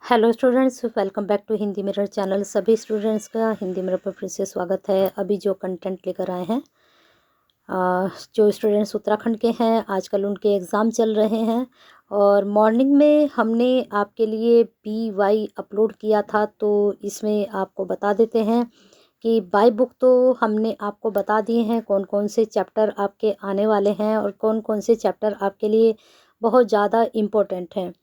Hello students, welcome back to Hindi mirror channel. सभी students का Hindi mirror पर फिर से स्वागत है। अभी जो कंटेंट लेकर आए हैं, जो स्टूडेंट्स उत्तराखंड के हैं, आजकल उनके एग्ज़ाम चल रहे हैं और मॉर्निंग में हमने आपके लिए BY अपलोड किया था, तो इसमें आपको बता देते हैं कि बाय बुक तो हमने आपको बता दिए हैं कौन कौन से चैप्टर आपके आने वाले हैं और कौन कौन से चैप्टर आपके लिए बहुत ज़्यादा इम्पोर्टेंट हैं।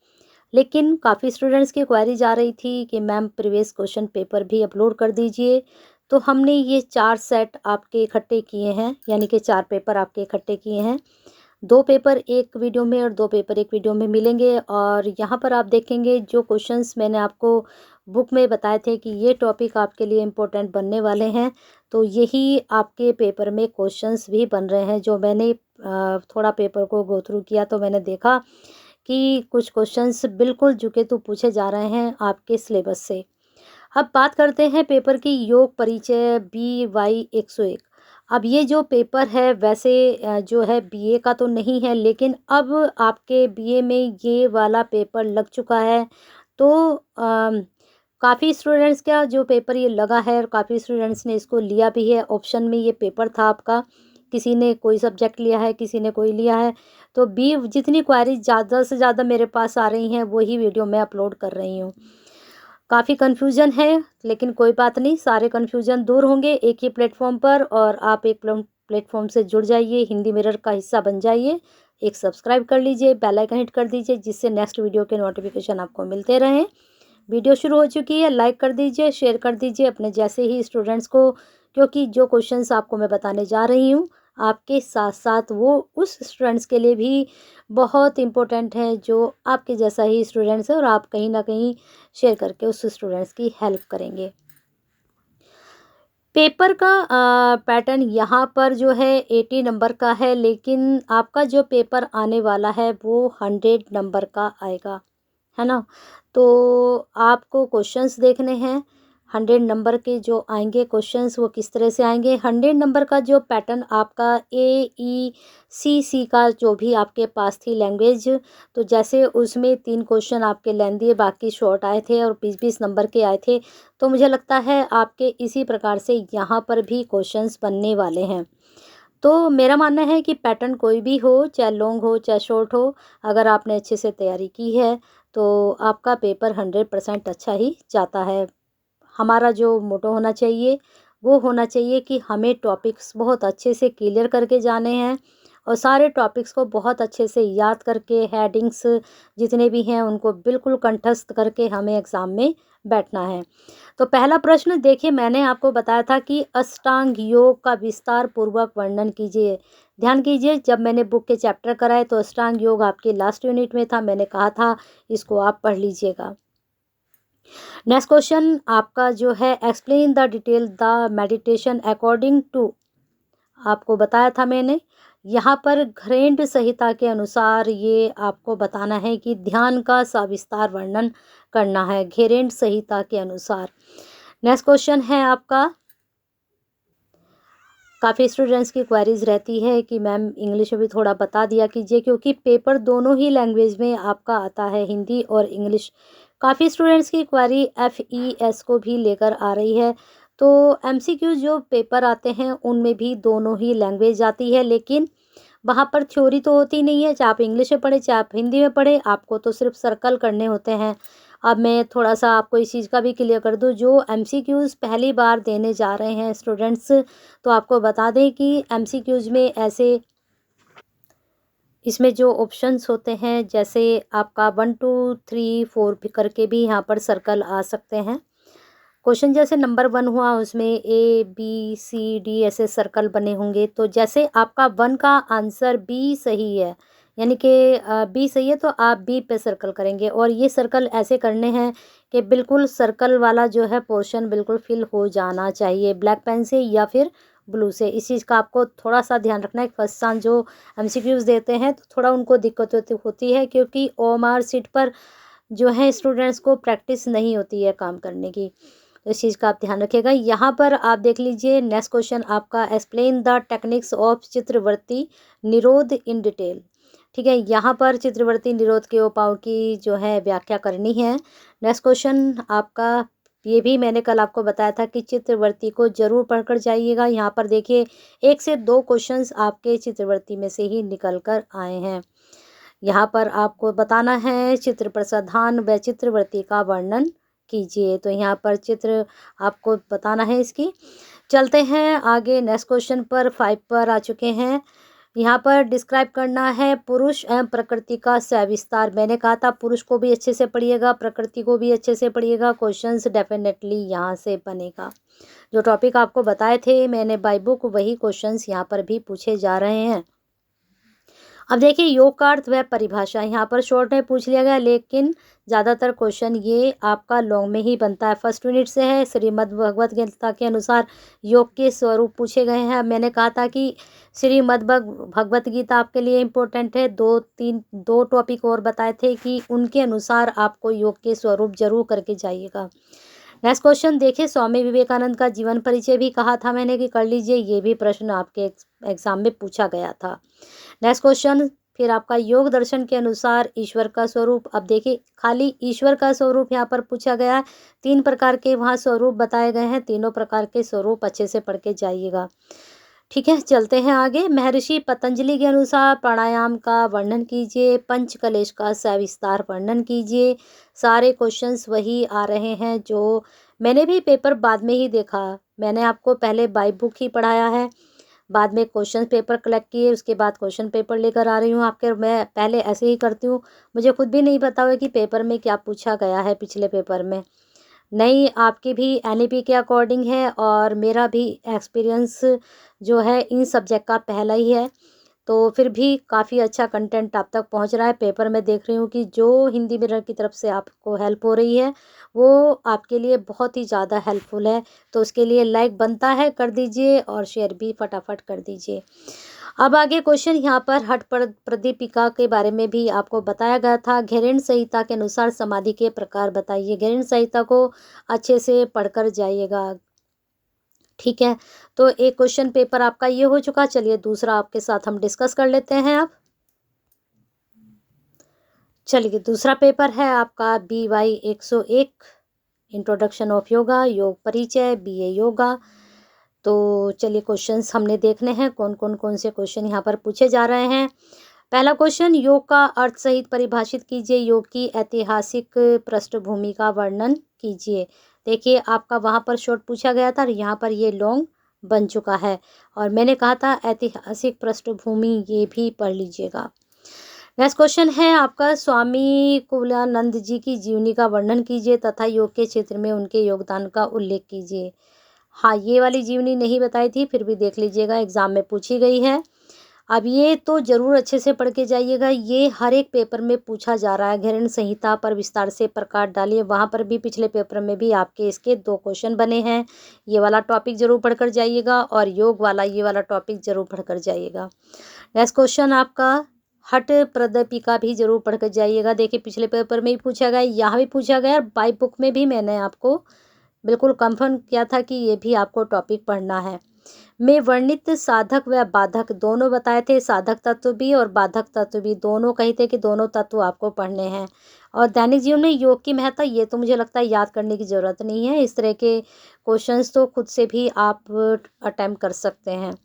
लेकिन काफ़ी स्टूडेंट्स की क्वेरीज आ रही थी कि मैम प्रीवियस क्वेश्चन पेपर भी अपलोड कर दीजिए, तो हमने ये 4 सेट आपके इकट्ठे किए हैं, यानी कि 4 पेपर आपके इकट्ठे किए हैं। 2 पेपर एक वीडियो में और 2 पेपर एक वीडियो में मिलेंगे और यहाँ पर आप देखेंगे जो क्वेश्चंस मैंने आपको बुक में बताए थे कि ये टॉपिक आपके लिए इम्पोर्टेंट बनने वाले हैं, तो यही आपके पेपर में क्वेश्चंस भी बन रहे हैं। जो मैंने थोड़ा पेपर को गो थ्रू किया तो मैंने देखा कि कुछ क्वेश्चंस बिल्कुल जुके तो पूछे जा रहे हैं आपके सिलेबस से। अब बात करते हैं पेपर की, योग परिचय BY 101। अब ये जो पेपर है वैसे जो है BA का तो नहीं है, लेकिन अब आपके BA में ये वाला पेपर लग चुका है। तो काफ़ी स्टूडेंट्स का जो पेपर ये लगा है और काफ़ी स्टूडेंट्स ने इसको लिया भी है। ऑप्शन में ये पेपर था आपका, किसी ने कोई सब्जेक्ट लिया है, किसी ने कोई लिया है। तो बी जितनी क्वेरीज ज़्यादा से ज़्यादा मेरे पास आ रही हैं वही वीडियो मैं अपलोड कर रही हूँ। काफ़ी कन्फ्यूज़न है, लेकिन कोई बात नहीं, सारे कन्फ्यूज़न दूर होंगे एक ही प्लेटफॉर्म पर और आप एक प्लेटफॉर्म से जुड़ जाइए, हिंदी मिरर का हिस्सा बन जाइए। एक सब्सक्राइब कर लीजिए, बेल आइकन हिट कर दीजिए, जिससे नेक्स्ट वीडियो के नोटिफिकेशन आपको मिलते रहें। वीडियो शुरू हो चुकी है, लाइक कर दीजिए, शेयर कर दीजिए अपने जैसे ही स्टूडेंट्स को, क्योंकि जो क्वेश्चंस आपको मैं बताने जा रही हूँ आपके साथ साथ वो उस स्टूडेंट्स के लिए भी बहुत इम्पोर्टेंट है जो आपके जैसा ही स्टूडेंट्स है और आप कहीं ना कहीं शेयर करके उस स्टूडेंट्स की हेल्प करेंगे। पेपर का पैटर्न यहाँ पर जो है 80 नंबर का है, लेकिन आपका जो पेपर आने वाला है वो 100 नंबर का आएगा, है ना। तो आपको क्वेश्चंस देखने हैं 100 नंबर के जो आएंगे क्वेश्चंस वो किस तरह से आएंगे। 100 नंबर का जो पैटर्न आपका AECC का जो भी आपके पास थी लैंग्वेज, तो जैसे उसमें 3 क्वेश्चन आपके लेंदी बाकी शॉर्ट आए थे और 20-20 नंबर के आए थे, तो मुझे लगता है आपके इसी प्रकार से यहाँ पर भी क्वेश्चंस बनने वाले हैं। तो मेरा मानना है कि पैटर्न कोई भी हो, चाहे लॉन्ग हो चाहे शॉर्ट हो, अगर आपने अच्छे से तैयारी की है तो आपका पेपर 100% अच्छा ही जाता है। हमारा जो मोटो होना चाहिए वो होना चाहिए कि हमें टॉपिक्स बहुत अच्छे से क्लियर करके जाने हैं और सारे टॉपिक्स को बहुत अच्छे से याद करके हेडिंग्स जितने भी हैं उनको बिल्कुल कंठस्थ करके हमें एग्ज़ाम में बैठना है। तो पहला प्रश्न देखिए, मैंने आपको बताया था कि अष्टांग योग का विस्तार पूर्वक वर्णन कीजिए। ध्यान कीजिए, जब मैंने बुक के चैप्टर कराए तो अष्टांग योग आपके लास्ट यूनिट में था, मैंने कहा था इसको आप पढ़ लीजिएगा। नेक्स्ट क्वेश्चन आपका जो है, explain the detail the meditation according to. आपको बताया था मैंने, यहाँ पर घरेंड संहिता के अनुसार ये आपको बताना है कि ध्यान का सविस्तार वर्णन करना है घेरेंड संहिता के अनुसार। नेक्स्ट क्वेश्चन है आपका, काफ़ी स्टूडेंट्स की क्वेरीज रहती है कि मैम इंग्लिश में भी थोड़ा बता दिया कीजिए, क्योंकि पेपर दोनों ही लैंग्वेज में आपका आता है, हिंदी और इंग्लिश। काफ़ी स्टूडेंट्स की क्वेरी FES को भी लेकर आ रही है। तो MCQ जो पेपर आते हैं उनमें भी दोनों ही लैंग्वेज आती है, लेकिन वहाँ पर थ्योरी तो होती नहीं है, चाहे आप इंग्लिश में पढ़े चाहे आप हिंदी में पढ़े, आपको तो सिर्फ सर्कल करने होते हैं। अब मैं थोड़ा सा आपको इस चीज़ का भी क्लियर कर दूं, जो MCQs पहली बार देने जा रहे हैं स्टूडेंट्स, तो आपको बता दें कि MCQs में ऐसे इसमें जो ऑप्शंस होते हैं, जैसे आपका 1 2 3 4 भी करके भी यहाँ पर सर्कल आ सकते हैं। क्वेश्चन जैसे नंबर 1 हुआ उसमें ABCD ऐसे सर्कल बने होंगे, तो जैसे आपका 1 का आंसर B सही है, यानी कि B सही है तो आप B पे सर्कल करेंगे और ये सर्कल ऐसे करने हैं कि बिल्कुल सर्कल वाला जो है पोर्शन बिल्कुल फिल हो जाना चाहिए, ब्लैक पेन से या फिर ब्लू से। इस चीज़ का आपको थोड़ा सा ध्यान रखना है। फर्स्ट टाइम जो MCQs देते हैं तो थोड़ा उनको दिक्कत होती है, क्योंकि OMR सीट पर जो है स्टूडेंट्स को प्रैक्टिस नहीं होती है काम करने की, तो इस चीज़ का आप ध्यान रखिएगा। यहाँ पर आप देख लीजिए नेक्स्ट क्वेश्चन आपका, एक्सप्लेन द टेक्निक्स ऑफ चित्रवर्ती निरोध इन डिटेल। ठीक है, यहाँ पर चित्रवर्ती निरोध के उपायों की जो है व्याख्या करनी है। नेक्स्ट क्वेश्चन आपका, ये भी मैंने कल आपको बताया था कि चित्रवर्ती को जरूर पढ़कर जाइएगा। यहाँ पर देखिए 1 से 2 क्वेश्चंस आपके चित्रवर्ती में से ही निकल कर आए हैं। यहाँ पर आपको बताना है चित्र प्रसाधान व चित्रवर्ती का वर्णन कीजिए। तो यहाँ पर चित्र आपको बताना है इसकी। चलते हैं आगे नेक्स्ट क्वेश्चन पर, 5 पर आ चुके हैं। यहाँ पर डिस्क्राइब करना है पुरुष एवं प्रकृति का सविस्तार। मैंने कहा था पुरुष को भी अच्छे से पढ़िएगा, प्रकृति को भी अच्छे से पढ़िएगा। क्वेश्चंस डेफिनेटली यहाँ से बनेगा। जो टॉपिक आपको बताए थे मैंने बाय बुक, वही क्वेश्चंस यहाँ पर भी पूछे जा रहे हैं। अब देखिए योग का अर्थ व परिभाषा, यहाँ पर शॉर्ट में पूछ लिया गया, लेकिन ज़्यादातर क्वेश्चन ये आपका लॉन्ग में ही बनता है। फर्स्ट यूनिट से है। श्रीमद् भगवत गीता के अनुसार योग के स्वरूप पूछे गए हैं। मैंने कहा था कि श्रीमद् भगवत गीता आपके लिए इम्पोर्टेंट है। 2 टॉपिक और बताए थे कि उनके अनुसार आपको योग के स्वरूप जरूर करके जाइएगा। नेक्स्ट क्वेश्चन देखिए, स्वामी विवेकानंद का जीवन परिचय भी कहा था मैंने कि कर लीजिए। ये भी प्रश्न आपके एग्जाम में पूछा गया था। नेक्स्ट क्वेश्चन फिर आपका योग दर्शन के अनुसार ईश्वर का स्वरूप। अब देखिए खाली ईश्वर का स्वरूप यहाँ पर पूछा गया है। 3 प्रकार के वहाँ स्वरूप बताए गए हैं। तीनों प्रकार के स्वरूप अच्छे से पढ़ के जाइएगा। ठीक है, चलते हैं आगे। महर्षि पतंजलि के अनुसार प्राणायाम का वर्णन कीजिए। पंचकलेश का सविस्तार वर्णन कीजिए। सारे क्वेश्चंस वही आ रहे हैं जो मैंने भी पेपर बाद में ही देखा। मैंने आपको पहले बाय बुक ही पढ़ाया है, बाद में क्वेश्चन पेपर कलेक्ट किए, उसके बाद क्वेश्चन पेपर लेकर आ रही हूँ आपके। मैं पहले ऐसे ही करती हूँ, मुझे खुद भी नहीं पता हुआ कि पेपर में क्या पूछा गया है पिछले पेपर में। नहीं, आपकी भी एनईपी के अकॉर्डिंग है और मेरा भी एक्सपीरियंस जो है इन सब्जेक्ट का पहला ही है, तो फिर भी काफ़ी अच्छा कंटेंट आप तक पहुंच रहा है। पेपर में देख रही हूँ कि जो हिंदी मिरर की तरफ से आपको हेल्प हो रही है वो आपके लिए बहुत ही ज़्यादा हेल्पफुल है। तो उसके लिए लाइक बनता है, कर दीजिए, और शेयर भी फटाफट कर दीजिए। अब आगे क्वेश्चन यहाँ पर हठ प्रदीपिका के बारे में भी आपको बताया गया था। घेरण संहिता के अनुसार समाधि के प्रकार बताइए। घेरण संहिता को अच्छे से पढ़कर जाइएगा। ठीक है, तो एक क्वेश्चन पेपर आपका ये हो चुका। चलिए दूसरा आपके साथ हम डिस्कस कर लेते हैं अब। चलिए दूसरा पेपर है आपका BY 101 इंट्रोडक्शन ऑफ योगा, योग परिचय, BA योगा। तो चलिए क्वेश्चंस हमने देखने हैं कौन से क्वेश्चन यहाँ पर पूछे जा रहे हैं। पहला क्वेश्चन, योग का अर्थ सहित परिभाषित कीजिए। योग की ऐतिहासिक पृष्ठभूमि का वर्णन कीजिए। देखिए आपका वहाँ पर शॉर्ट पूछा गया था और यहाँ पर ये लॉन्ग बन चुका है, और मैंने कहा था ऐतिहासिक पृष्ठभूमि, ये भी पढ़ लीजिएगा। नेक्स्ट क्वेश्चन है आपका, स्वामी कुवलानंद जी की जीवनी का वर्णन कीजिए तथा योग के क्षेत्र में उनके योगदान का उल्लेख कीजिए। हाँ, ये वाली जीवनी नहीं बताई थी, फिर भी देख लीजिएगा, एग्जाम में पूछी गई है। अब ये तो ज़रूर अच्छे से पढ़ के जाइएगा, ये हर एक पेपर में पूछा जा रहा है। घेरण संहिता पर विस्तार से प्रकाश डालिए, वहाँ पर भी पिछले पेपर में भी आपके इसके 2 क्वेश्चन बने हैं। ये वाला टॉपिक ज़रूर पढ़कर जाइएगा, और योग वाला ये वाला टॉपिक ज़रूर पढ़कर जाइएगा। नेक्स्ट क्वेश्चन आपका, हठ प्रदीपिका भी जरूर पढ़कर जाइएगा। देखिए पिछले पेपर में ही पूछा गया, यहाँ भी पूछा गया, और बाय बुक में भी मैंने आपको बिल्कुल कंफर्म किया था कि ये भी आपको टॉपिक पढ़ना है। में वर्णित साधक व बाधक दोनों बताए थे। साधक तत्व भी और बाधक तत्व भी, दोनों कहे थे कि दोनों तत्व आपको पढ़ने हैं। और दैनिक जीवन में योग की महत्ता, ये तो मुझे लगता है याद करने की ज़रूरत नहीं है। इस तरह के क्वेश्चंस तो खुद से भी आप अटेम्प्ट कर सकते हैं।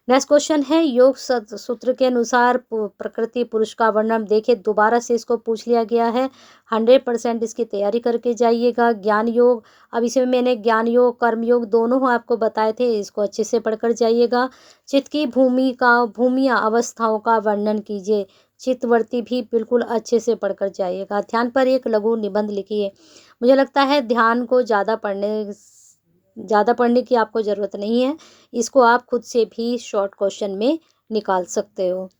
नेक्स्ट क्वेश्चन है, योग सूत्र के अनुसार प्रकृति पुरुष का वर्णन। देखिए दोबारा से इसको पूछ लिया गया है, 100% इसकी तैयारी करके जाइएगा। ज्ञान योग, अब इसमें मैंने ज्ञान योग कर्म योग दोनों आपको बताए थे, इसको अच्छे से पढ़कर जाइएगा। चित्त की भूमिया अवस्थाओं का वर्णन कीजिए। चित्तवर्ती भी बिल्कुल अच्छे से पढ़कर जाइएगा। ध्यान पर एक लघु निबंध लिखिए। मुझे लगता है ध्यान को ज़्यादा पढ़ने की आपको ज़रूरत नहीं है, इसको आप खुद से भी शॉर्ट क्वेश्चन में निकाल सकते हो।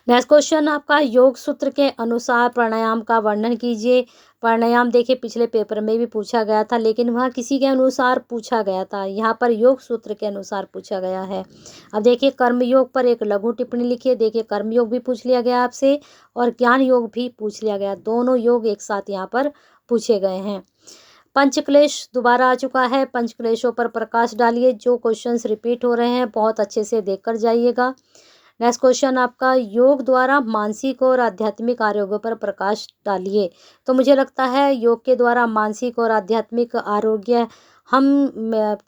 नेक्स्ट क्वेश्चन आपका, योग सूत्र के अनुसार प्राणायाम का वर्णन कीजिए। प्राणायाम देखिए पिछले पेपर में भी पूछा गया था, लेकिन वहाँ किसी के अनुसार पूछा गया था, यहाँ पर योग सूत्र के अनुसार पूछा गया है। अब देखिए कर्म योग पर एक लघु टिप्पणी लिखिए। देखिए कर्म योग भी पूछ लिया गया आपसे, और ज्ञान योग भी पूछ लिया गया, दोनों योग एक साथ यहाँ पर पूछे गए हैं। पंचक्लेश दोबारा आ चुका है, पंचक्लेशों पर प्रकाश डालिए। जो क्वेश्चंस रिपीट हो रहे हैं बहुत अच्छे से देखकर जाइएगा। नेक्स्ट क्वेश्चन आपका, योग द्वारा मानसिक और आध्यात्मिक आरोग्य पर प्रकाश डालिए। तो मुझे लगता है योग के द्वारा मानसिक और आध्यात्मिक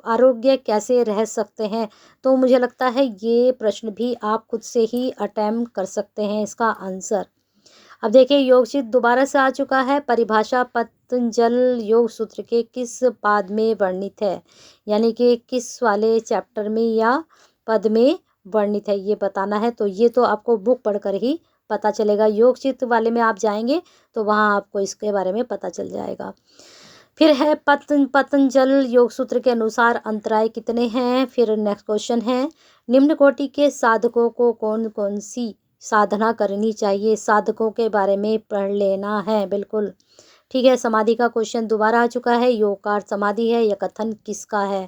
आरोग्य कैसे रह सकते हैं। तो मुझे लगता है ये प्रश्न भी आप खुद से ही अटेम्प्ट कर सकते हैं इसका आंसर। अब देखिए योग चित्र दोबारा से आ चुका है। परिभाषा पतंजल योग सूत्र के किस पाद में वर्णित है, यानी कि किस वाले चैप्टर में या पद में वर्णित है ये बताना है। तो ये तो आपको बुक पढ़कर ही पता चलेगा। योग चित्र वाले में आप जाएंगे तो वहाँ आपको इसके बारे में पता चल जाएगा। फिर है पतंजल योग सूत्र के अनुसार अंतराय कितने हैं। फिर नेक्स्ट क्वेश्चन है, निम्न कोटि के साधकों को कौन कौन सी साधना करनी चाहिए। साधकों के बारे में पढ़ लेना है बिल्कुल। ठीक है, समाधि का क्वेश्चन दोबारा आ चुका है। योग का अर्थ समाधि है, यह कथन किसका है।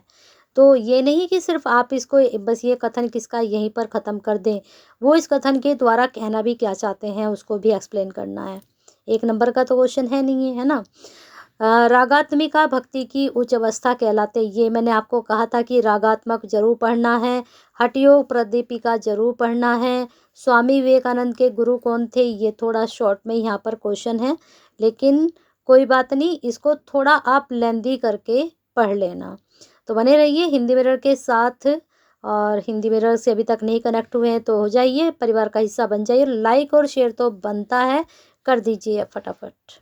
तो ये नहीं कि सिर्फ आप इसको बस ये कथन किसका यहीं पर ख़त्म कर दें, वो इस कथन के द्वारा कहना भी क्या चाहते हैं उसको भी एक्सप्लेन करना है। एक नंबर का तो क्वेश्चन है नहीं है ना। रागात्मिका भक्ति की उच्च अवस्था कहलाते, ये मैंने आपको कहा था कि रागात्मक जरूर पढ़ना है। हठयोग प्रदीपिका जरूर पढ़ना है। स्वामी विवेकानंद के गुरु कौन थे, ये थोड़ा शॉर्ट में यहाँ पर क्वेश्चन है, लेकिन कोई बात नहीं, इसको थोड़ा आप लेंदी करके पढ़ लेना। तो बने रहिए हिंदी मिरर के साथ, और हिंदी मिरर से अभी तक नहीं कनेक्ट हुए हैं तो हो जाइए, परिवार का हिस्सा बन जाइए। लाइक और शेयर तो बनता है, कर दीजिए फटाफट।